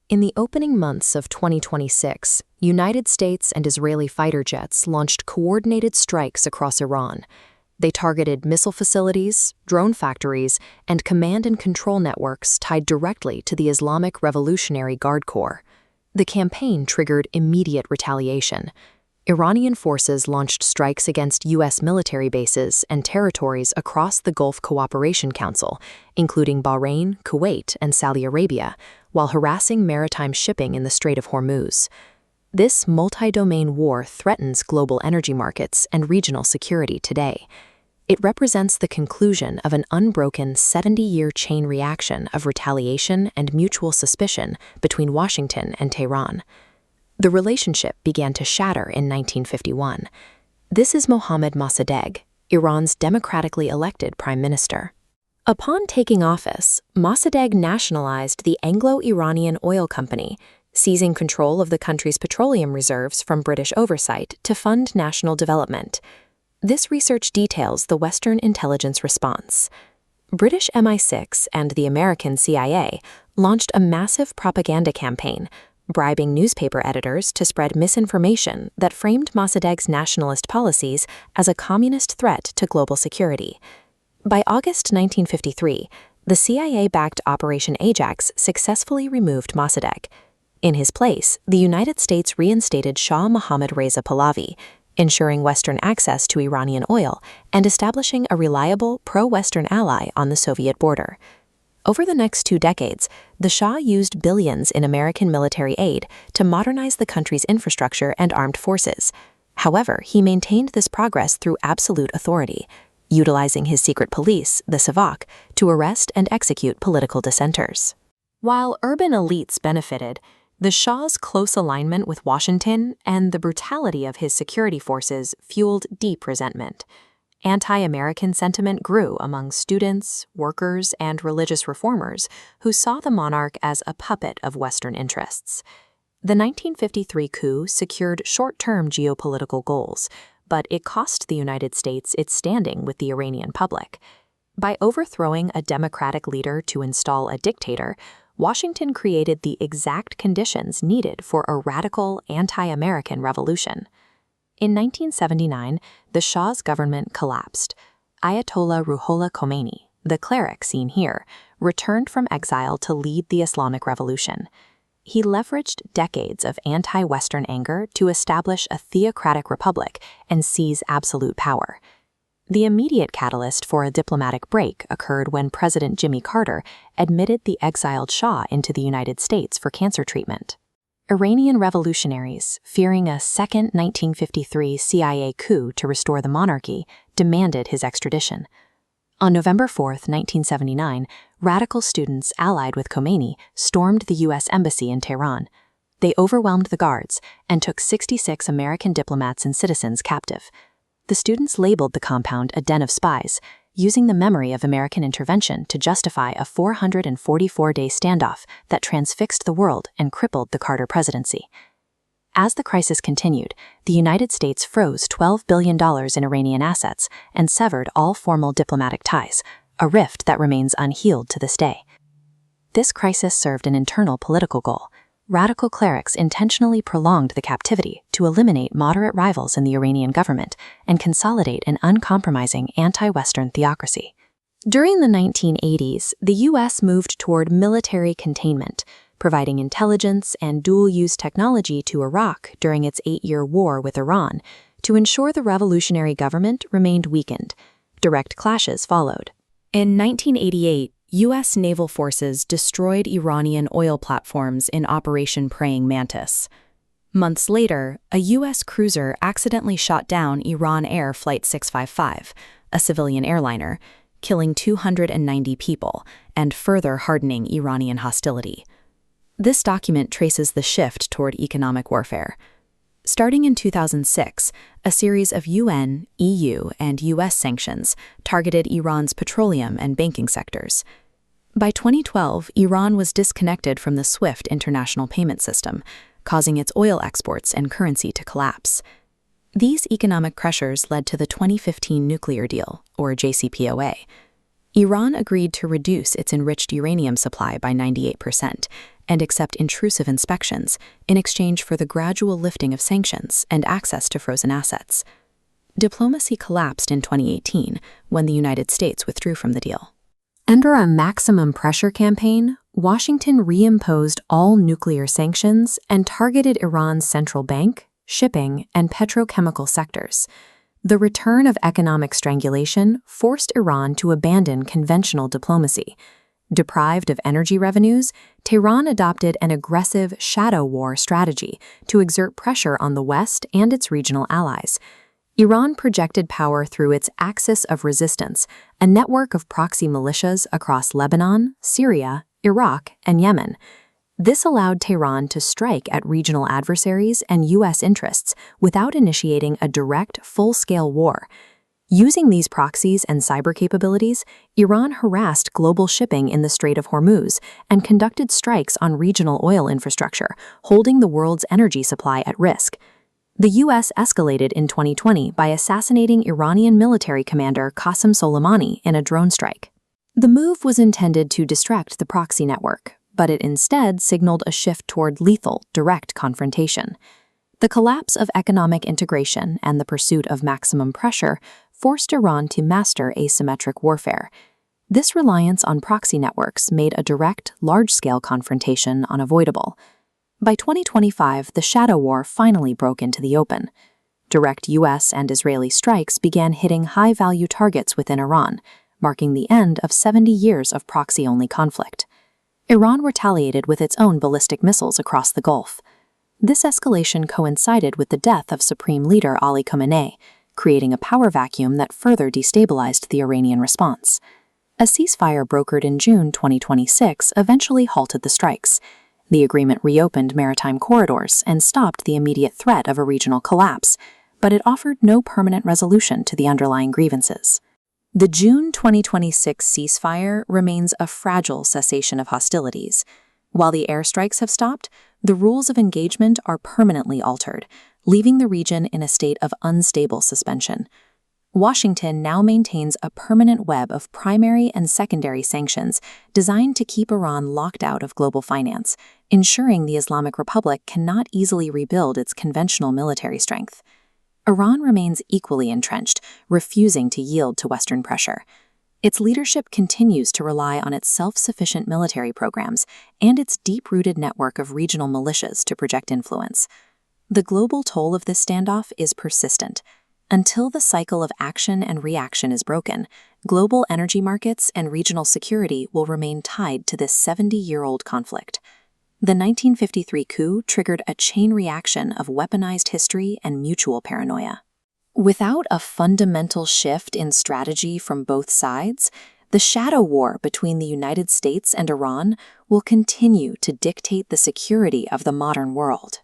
In the opening months of 2026, United States and Israeli fighter jets launched coordinated strikes across Iran. They targeted missile facilities, drone factories, and command and control networks tied directly to the Islamic Revolutionary Guard Corps. The campaign triggered immediate retaliation. Iranian forces launched strikes against U.S. military bases and territories across the Gulf Cooperation Council, including Bahrain, Kuwait, and Saudi Arabia, while harassing maritime shipping in the Strait of Hormuz. This multi-domain war threatens global energy markets and regional security today. It represents the conclusion of an unbroken 70-year chain reaction of retaliation and mutual suspicion between Washington and Tehran. The relationship began to shatter in 1951. This is Mohammad Mossadegh, Iran's democratically elected prime minister. Upon taking office, Mossadegh nationalized the Anglo-Iranian Oil Company, seizing control of the country's petroleum reserves from British oversight to fund national development. This research details the Western intelligence response. British MI6 and the American CIA launched a massive propaganda campaign, bribing newspaper editors to spread misinformation that framed Mossadegh's nationalist policies as a communist threat to global security. By August 1953, the CIA-backed Operation Ajax successfully removed Mossadegh. In his place, the United States reinstated Shah Mohammad Reza Pahlavi, ensuring Western access to Iranian oil and establishing a reliable pro-Western ally on the Soviet border. Over the next 2 decades, the Shah used billions in American military aid to modernize the country's infrastructure and armed forces. However, he maintained this progress through absolute authority, utilizing his secret police, the Savak, to arrest and execute political dissenters. While urban elites benefited, the Shah's close alignment with Washington and the brutality of his security forces fueled deep resentment. Anti-American sentiment grew among students, workers, and religious reformers who saw the monarch as a puppet of Western interests. The 1953 coup secured short-term geopolitical goals, but it cost the United States its standing with the Iranian public. By overthrowing a democratic leader to install a dictator, Washington created the exact conditions needed for a radical anti-American revolution. In 1979, the Shah's government collapsed. Ayatollah Ruhollah Khomeini, the cleric seen here, returned from exile to lead the Islamic Revolution. He leveraged decades of anti-Western anger to establish a theocratic republic and seize absolute power. The immediate catalyst for a diplomatic break occurred when President Jimmy Carter admitted the exiled Shah into the United States for cancer treatment. Iranian revolutionaries, fearing a second 1953 CIA coup to restore the monarchy, demanded his extradition. On November 4, 1979, radical students allied with Khomeini stormed the U.S. Embassy in Tehran. They overwhelmed the guards and took 66 American diplomats and citizens captive. The students labeled the compound a den of spies, using the memory of American intervention to justify a 444-day standoff that transfixed the world and crippled the Carter presidency. As the crisis continued, the United States froze $12 billion in Iranian assets and severed all formal diplomatic ties, a rift that remains unhealed to this day. This crisis served an internal political goal. Radical clerics intentionally prolonged the captivity to eliminate moderate rivals in the Iranian government and consolidate an uncompromising anti-Western theocracy. During the 1980s, the U.S. moved toward military containment, providing intelligence and dual-use technology to Iraq during its 8-year war with Iran to ensure the revolutionary government remained weakened. Direct clashes followed. In 1988, U.S. naval forces destroyed Iranian oil platforms in Operation Praying Mantis. Months later, a U.S. cruiser accidentally shot down Iran Air Flight 655, a civilian airliner, killing 290 people and further hardening Iranian hostility. This document traces the shift toward economic warfare. Starting in 2006, a series of UN, EU, and US sanctions targeted Iran's petroleum and banking sectors. By 2012, Iran was disconnected from the SWIFT international payment system, causing its oil exports and currency to collapse. These economic pressures led to the 2015 nuclear deal, or JCPOA. Iran agreed to reduce its enriched uranium supply by 98% and accept intrusive inspections in exchange for the gradual lifting of sanctions and access to frozen assets. Diplomacy collapsed in 2018 when the United States withdrew from the deal. Under a maximum pressure campaign, Washington reimposed all nuclear sanctions and targeted Iran's central bank, shipping, and petrochemical sectors. The return of economic strangulation forced Iran to abandon conventional diplomacy. Deprived of energy revenues, Tehran adopted an aggressive shadow war strategy to exert pressure on the West and its regional allies. Iran projected power through its axis of resistance, a network of proxy militias across Lebanon, Syria, Iraq, and Yemen. This allowed Tehran to strike at regional adversaries and U.S. interests without initiating a direct, full-scale war. Using these proxies and cyber capabilities, Iran harassed global shipping in the Strait of Hormuz and conducted strikes on regional oil infrastructure, holding the world's energy supply at risk. The U.S. escalated in 2020 by assassinating Iranian military commander Qasem Soleimani in a drone strike. The move was intended to distract the proxy network, but it instead signaled a shift toward lethal, direct confrontation. The collapse of economic integration and the pursuit of maximum pressure forced Iran to master asymmetric warfare. This reliance on proxy networks made a direct, large-scale confrontation unavoidable. By 2025, the shadow war finally broke into the open. Direct U.S. and Israeli strikes began hitting high-value targets within Iran, marking the end of 70 years of proxy-only conflict. Iran retaliated with its own ballistic missiles across the Gulf. This escalation coincided with the death of Supreme Leader Ali Khamenei, creating a power vacuum that further destabilized the Iranian response. A ceasefire brokered in June 2026 eventually halted the strikes. The agreement reopened maritime corridors and stopped the immediate threat of a regional collapse, but it offered no permanent resolution to the underlying grievances. The June 2026 ceasefire remains a fragile cessation of hostilities. While the airstrikes have stopped, the rules of engagement are permanently altered, leaving the region in a state of unstable suspension. Washington now maintains a permanent web of primary and secondary sanctions designed to keep Iran locked out of global finance, ensuring the Islamic Republic cannot easily rebuild its conventional military strength. Iran remains equally entrenched, refusing to yield to Western pressure. Its leadership continues to rely on its self-sufficient military programs and its deep-rooted network of regional militias to project influence. The global toll of this standoff is persistent. Until the cycle of action and reaction is broken, global energy markets and regional security will remain tied to this 70-year-old conflict. The 1953 coup triggered a chain reaction of weaponized history and mutual paranoia. Without a fundamental shift in strategy from both sides, the shadow war between the United States and Iran will continue to dictate the security of the modern world.